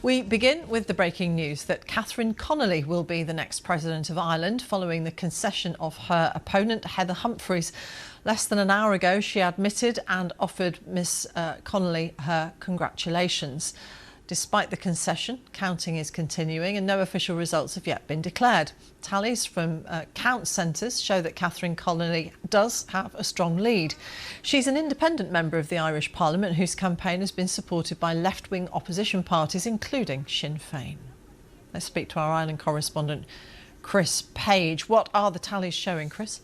We begin with the breaking news that Catherine Connolly will be the next President of Ireland following the concession of her opponent, Heather Humphreys. Less than an hour ago, she admitted and offered Miss Connolly her congratulations. Despite the concession, counting is continuing and no official results have yet been declared. Tallies from count centres show that Catherine Connolly does have a strong lead. She's an independent member of the Irish Parliament whose campaign has been supported by left-wing opposition parties, including Sinn Féin. Let's speak to our Ireland correspondent, Chris Page. What are the tallies showing, Chris?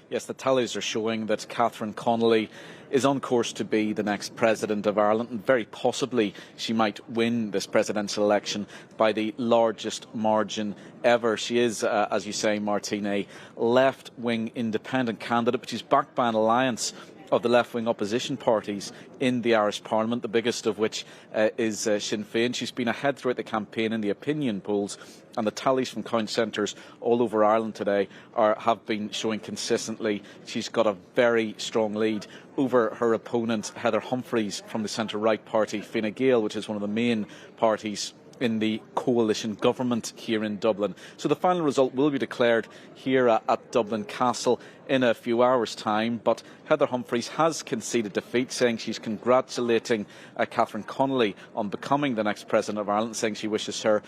Yes, the tallies are showing that Catherine Connolly is on course to be the next President of Ireland, and very possibly she might win this presidential election by the largest margin ever. She is, as you say, Martine, a left-wing independent candidate, but she's backed by an alliance of the left-wing opposition parties in the Irish Parliament, the biggest of which is Sinn Féin. She's been ahead throughout the campaign in the opinion polls, and the tallies from count centres all over Ireland today have been showing consistently she's got a very strong lead over her opponent, Heather Humphreys, from the centre-right party, Fine Gael, which is one of the main parties in the coalition government here in Dublin. So the final result will be declared here at Dublin Castle in a few hours' time, but Heather Humphreys has conceded defeat, saying she's congratulating Catherine Connolly on becoming the next President of Ireland, saying she wishes her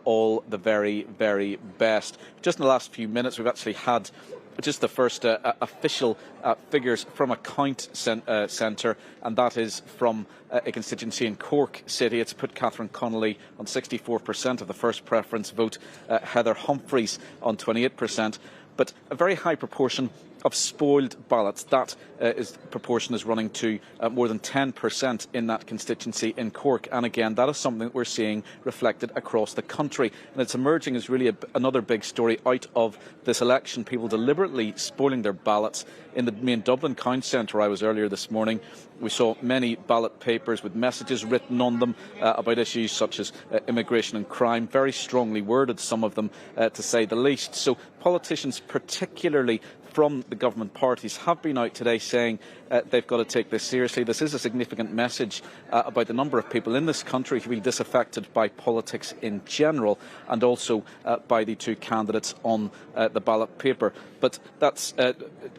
all the very, very best. Just in the last few minutes, we've actually had just the first official figures from a count centre, and that is from a constituency in Cork City. It's put Catherine Connolly on 64% of the first preference vote, Heather Humphreys on 28%, but a very high proportion of spoiled ballots. That proportion is running to more than 10% in that constituency in Cork. And again, that is something that we're seeing reflected across the country. And it's emerging as really another big story out of this election. People deliberately spoiling their ballots. In the main Dublin count centre I was earlier this morning, we saw many ballot papers with messages written on them about issues such as immigration and crime, very strongly worded, some of them, to say the least. So politicians, particularly from the government parties, have been out today saying they've got to take this seriously. This is a significant message about the number of people in this country who feel disaffected by politics in general, and also by the two candidates on the ballot paper. But that's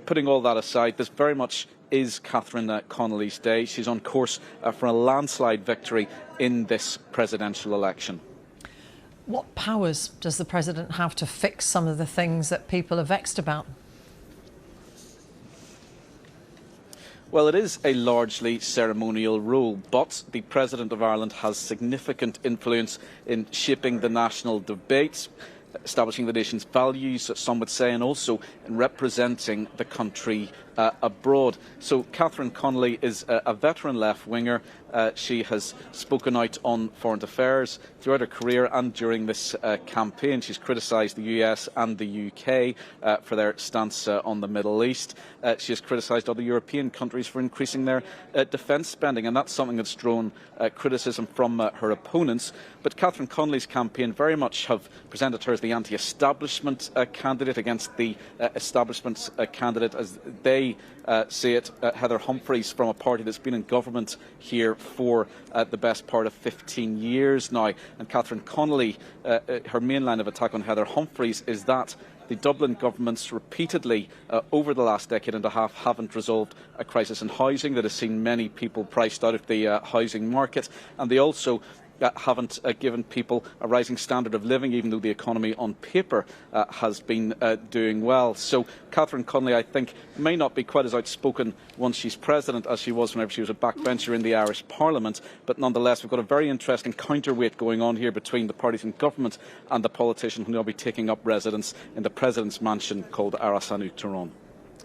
putting all that aside. This very much is Catherine Connolly's day. She's on course for a landslide victory in this presidential election. What powers does the President have to fix some of the things that people are vexed about? Well, it is a largely ceremonial role, but the President of Ireland has significant influence in shaping the national debate, establishing the nation's values, some would say, and also in representing the country abroad. So Catherine Connolly is a veteran left-winger. She has spoken out on foreign affairs throughout her career and during this campaign. She's criticised the US and the UK for their stance on the Middle East. She has criticised other European countries for increasing their defence spending, and that's something that's drawn criticism from her opponents. But Catherine Connolly's campaign very much have presented her as the anti-establishment candidate against the establishment candidate, as they say it, Heather Humphreys, from a party that's been in government here for the best part of 15 years now. And Catherine Connolly, her main line of attack on Heather Humphreys is that the Dublin governments repeatedly over the last decade and a half haven't resolved a crisis in housing that has seen many people priced out of the housing market, and they also haven't given people a rising standard of living, even though the economy on paper has been doing well. So Catherine Connolly, I think, may not be quite as outspoken once she's president as she was whenever she was a backbencher in the Irish Parliament, but nonetheless we've got a very interesting counterweight going on here between the parties in government and the politician who will be taking up residence in the President's mansion called Arasanu Tyrone.